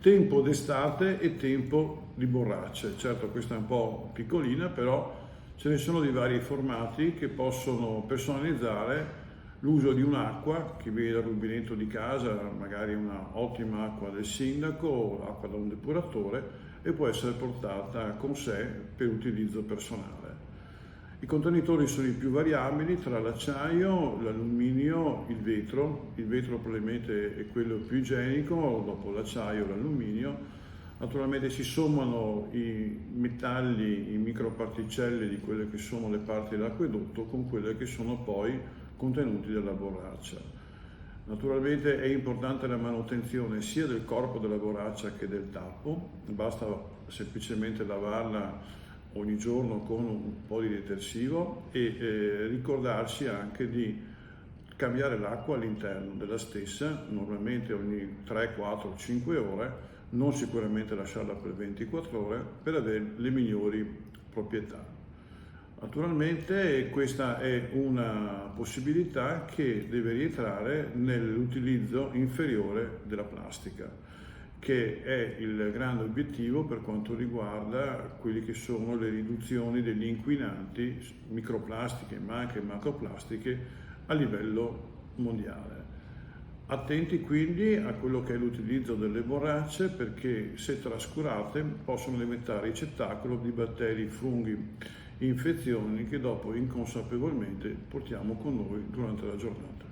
tempo d'estate e tempo di borracce. Certo, questa è un po' piccolina, però ce ne sono di vari formati che possono personalizzare l'uso di un'acqua che viene dal rubinetto di casa, magari una ottima acqua del sindaco o acqua da un depuratore, e può essere portata con sé per utilizzo personale. I contenitori sono i più variabili tra l'acciaio, l'alluminio, il vetro. Il vetro probabilmente è quello più igienico, dopo l'acciaio e l'alluminio. Naturalmente si sommano i metalli, i microparticelle di quelle che sono le parti dell'acquedotto con quelle che sono poi contenuti della borraccia. Naturalmente è importante la manutenzione sia del corpo della borraccia che del tappo, basta semplicemente lavarla ogni giorno con un po' di detersivo e ricordarsi anche di cambiare l'acqua all'interno della stessa, normalmente ogni 3, 4, 5 ore, non sicuramente lasciarla per 24 ore per avere le migliori proprietà. Naturalmente questa è una possibilità che deve rientrare nell'utilizzo inferiore della plastica, che è il grande obiettivo per quanto riguarda quelli che sono le riduzioni degli inquinanti, microplastiche ma anche macroplastiche a livello mondiale. Attenti quindi a quello che è l'utilizzo delle borracce, perché se trascurate possono diventare ricettacolo di batteri, funghi, infezioni che dopo inconsapevolmente portiamo con noi durante la giornata.